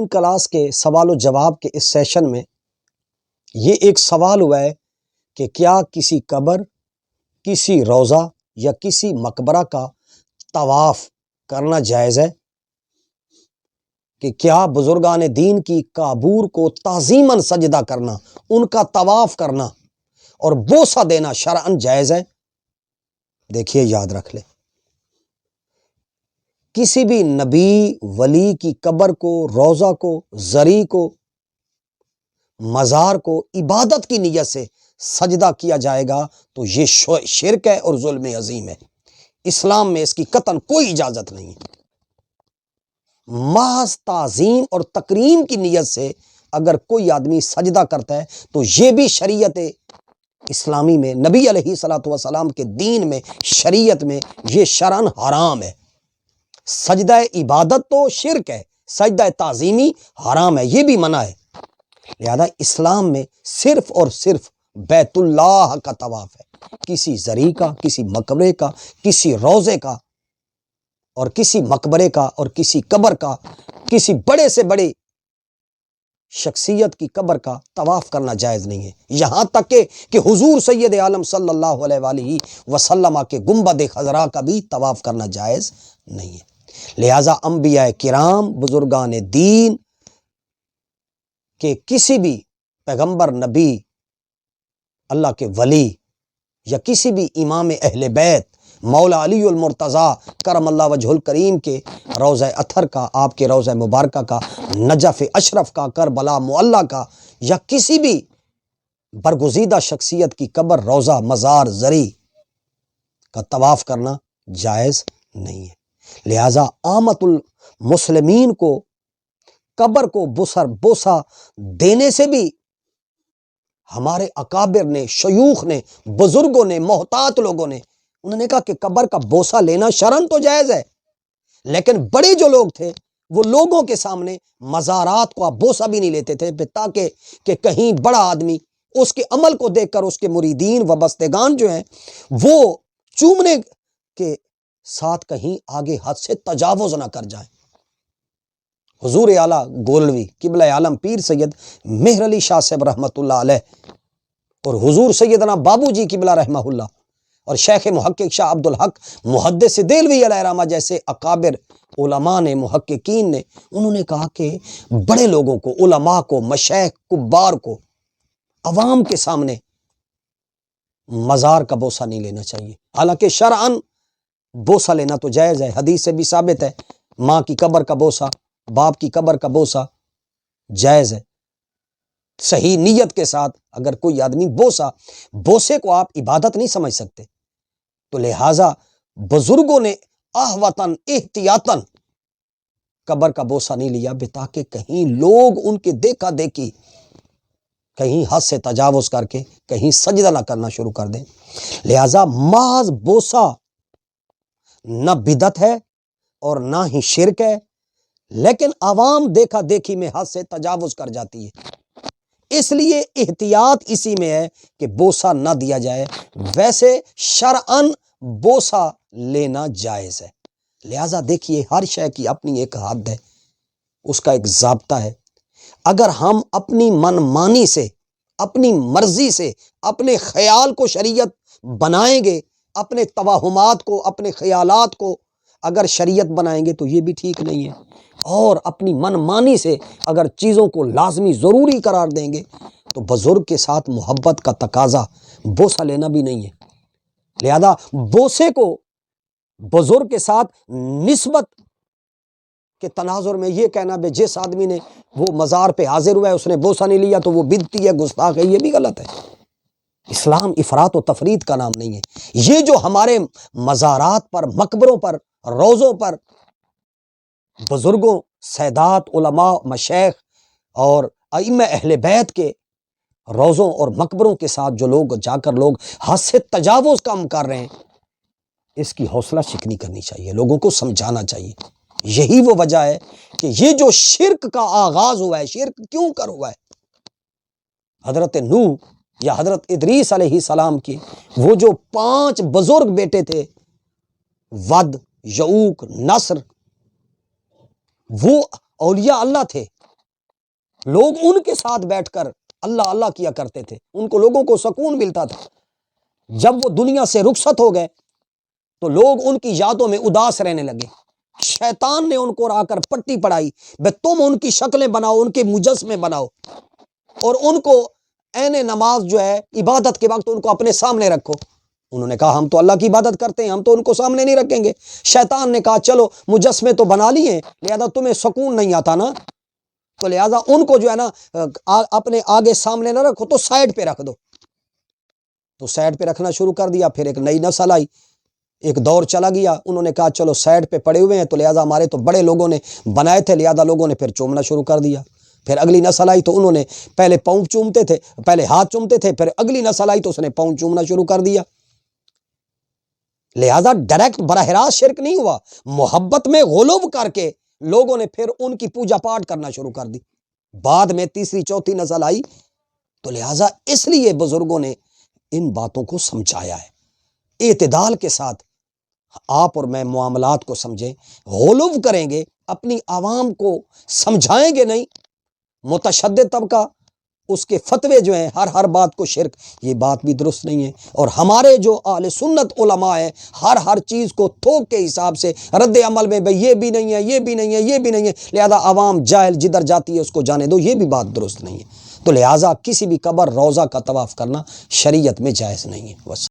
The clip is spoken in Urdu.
کورسنگ کلاس کے سوال و جواب کے اس سیشن میں یہ ایک سوال ہوا ہے کہ کیا کسی قبر، کسی روضہ یا کسی مقبرہ کا طواف کرنا جائز ہے؟ کہ کیا بزرگان دین کی قبور کو تعظیماً سجدہ کرنا، ان کا طواف کرنا اور بوسہ دینا شرعاً جائز ہے؟ دیکھیے، یاد رکھ لیں، کسی بھی نبی ولی کی قبر کو، روضہ کو، زری کو، مزار کو عبادت کی نیت سے سجدہ کیا جائے گا تو یہ شرک ہے اور ظلم عظیم ہے۔ اسلام میں اس کی قطعاً کوئی اجازت نہیں ہے۔ محض تعظیم اور تکریم کی نیت سے اگر کوئی آدمی سجدہ کرتا ہے تو یہ بھی شریعت اسلامی میں، نبی علیہ الصلوۃ والسلام کے دین میں، شریعت میں یہ شرعاً حرام ہے۔ سجدہ عبادت تو شرک ہے، سجدہ تعظیمی حرام ہے، یہ بھی منع ہے۔ لہذا اسلام میں صرف اور صرف بیت اللہ کا طواف ہے، کسی زری کا، کسی مقبرے کا، کسی روضے کا اور کسی مقبرے کا اور کسی قبر کا، کسی بڑے سے بڑے شخصیت کی قبر کا طواف کرنا جائز نہیں ہے۔ یہاں تک کہ حضور سید عالم صلی اللہ علیہ وآلہ وسلم کے گنبد خضرا کا بھی طواف کرنا جائز نہیں ہے۔ لہٰذا انبیاء کرام، بزرگان دین کہ کسی بھی پیغمبر، نبی، اللہ کے ولی یا کسی بھی امام اہل بیت، مولا علی المرتضیٰ کرم اللہ وجہ الکریم کے روضہ اطہر کا، آپ کے روضہ مبارکہ کا، نجف اشرف کا، کربلا معلیٰ کا یا کسی بھی برگزیدہ شخصیت کی قبر، روضہ، مزار، زری کا طواف کرنا جائز نہیں ہے۔ لہٰذا عامت المسلمین کو قبر کو بوسہ دینے سے بھی ہمارے اکابر نے، شیوخ نے، بزرگوں نے، محتاط لوگوں نے، انہوں نے کہا کہ قبر کا بوسہ لینا شرعاً تو جائز ہے، لیکن بڑے جو لوگ تھے وہ لوگوں کے سامنے مزارات کو بوسہ بھی نہیں لیتے تھے، تاکہ کہ کہیں بڑا آدمی اس کے عمل کو دیکھ کر اس کے مریدین وابستگان جو ہیں وہ چومنے کے ساتھ کہیں آگے حد سے تجاوز نہ کر جائیں۔ حضور اعلیٰ گولوی قبلہ عالم پیر سید مہر علی شاہ صاحب رحمۃ اللہ علیہ اور حضور سیدنا بابو جی قبلہ رحمہ اللہ اور شیخ محقق شاہ عبد الحق محدث دہلوی علیہ رحمہ جیسے اکابر علماء نے، محققین نے، انہوں نے کہا کہ بڑے لوگوں کو، علماء کو، مشائخ کبار کو عوام کے سامنے مزار کا بوسہ نہیں لینا چاہیے۔ حالانکہ شرعاً بوسہ لینا تو جائز ہے، حدیث سے بھی ثابت ہے، ماں کی قبر کا بوسہ، باپ کی قبر کا بوسہ جائز ہے، صحیح نیت کے ساتھ۔ اگر کوئی آدمی بوسے کو آپ عبادت نہیں سمجھ سکتے تو لہٰذا بزرگوں نے آہوتاً، احتیاطاً قبر کا بوسہ نہیں لیا، تاکہ کہیں لوگ ان کے دیکھا دیکھی کہیں حد سے تجاوز کر کے کہیں سجدہ نہ کرنا شروع کر دیں۔ لہٰذا محض بوسہ نہ بدعت ہے اور نہ ہی شرک ہے، لیکن عوام دیکھا دیکھی میں حد سے تجاوز کر جاتی ہے، اس لیے احتیاط اسی میں ہے کہ بوسہ نہ دیا جائے۔ ویسے شرعاً بوسہ لینا جائز ہے۔ لہٰذا دیکھیے، ہر شے کی اپنی ایک حد ہے، اس کا ایک ضابطہ ہے۔ اگر ہم اپنی من مانی سے، اپنی مرضی سے اپنے خیال کو شریعت بنائیں گے، اپنے توہمات کو، اپنے خیالات کو اگر شریعت بنائیں گے تو یہ بھی ٹھیک نہیں ہے، اور اپنی من مانی سے اگر چیزوں کو لازمی ضروری قرار دیں گے تو بزرگ کے ساتھ محبت کا تقاضا بوسہ لینا بھی نہیں ہے۔ لہذا بوسے کو بزرگ کے ساتھ نسبت کے تناظر میں یہ کہنا بے جس آدمی نے وہ مزار پہ حاضر ہوا ہے اس نے بوسہ نہیں لیا تو وہ بدعتی ہے، گستاخ ہے، یہ بھی غلط ہے۔ اسلام افراط و تفریط کا نام نہیں ہے۔ یہ جو ہمارے مزارات پر، مقبروں پر، روضوں پر بزرگوں، سادات، علماء، مشائخ اور ائمہ اہل بیت کے روضوں اور مقبروں کے ساتھ جو لوگ جا کر لوگ حد سے تجاوز کم کر رہے ہیں، اس کی حوصلہ شکنی کرنی چاہیے، لوگوں کو سمجھانا چاہیے۔ یہی وہ وجہ ہے کہ یہ جو شرک کا آغاز ہوا ہے، شرک کیوں کر ہوا ہے؟ حضرت نوح یا حضرت ادریس علیہ السلام کی وہ جو 5 بزرگ بیٹے تھے، ود، یعوق، نصر، وہ اولیاء اللہ تھے، لوگ ان کے ساتھ بیٹھ کر اللہ اللہ کیا کرتے تھے، ان کو لوگوں کو سکون ملتا تھا۔ جب وہ دنیا سے رخصت ہو گئے تو لوگ ان کی یادوں میں اداس رہنے لگے۔ شیطان نے ان کو آ کر پٹی پڑھائی، بے تم ان کی شکلیں بناؤ، ان کے مجسمے بناؤ، اور ان کو عین نماز جو ہے عبادت کے وقت ان کو اپنے سامنے رکھو۔ انہوں نے کہا ہم تو اللہ کی عبادت کرتے ہیں، ہم تو ان کو سامنے نہیں رکھیں گے۔ شیطان نے کہا چلو مجسمے تو بنا لیے، لہذا تمہیں سکون نہیں آتا نا، تو لہذا ان کو جو ہے نا اپنے آگے سامنے نہ رکھو، تو سائڈ پہ رکھ دو۔ تو سائڈ پہ رکھنا شروع کر دیا۔ پھر ایک نئی نسل آئی، ایک دور چلا گیا، انہوں نے کہا چلو سائڈ پہ پڑے ہوئے ہیں تو لہذا ہمارے تو بڑے لوگوں نے بنائے تھے، لہذا لوگوں نے پھر چومنا شروع کر دیا۔ پھر اگلی نسل آئی تو انہوں نے پہلے پاؤں چومتے تھے، پہلے ہاتھ چومتے تھے، پھر اگلی نسل آئی تو اس نے پاؤں چومنا شروع کر دیا۔ لہذا ڈائریکٹ براہ راست شرک نہیں ہوا، محبت میں غلو کر کے لوگوں نے پھر ان کی پوجا پاٹ کرنا شروع کر دی۔ بعد میں تیسری چوتھی نسل آئی، تو لہذا اس لیے بزرگوں نے ان باتوں کو سمجھایا ہے۔ اعتدال کے ساتھ آپ اور میں معاملات کو سمجھیں، غلو کریں گے اپنی عوام کو سمجھائیں گے نہیں، متشدد طبقہ اس کے فتوے جو ہیں ہر بات کو شرک، یہ بات بھی درست نہیں ہے۔ اور ہمارے جو اہل سنت علماء ہیں ہر چیز کو تھوک کے حساب سے رد عمل میں بھئی یہ بھی نہیں ہے، یہ بھی نہیں ہے، یہ بھی نہیں ہے، لہذا عوام جاہل جدھر جاتی ہے اس کو جانے دو، یہ بھی بات درست نہیں ہے۔ تو لہذا کسی بھی قبر روضہ کا طواف کرنا شریعت میں جائز نہیں ہے۔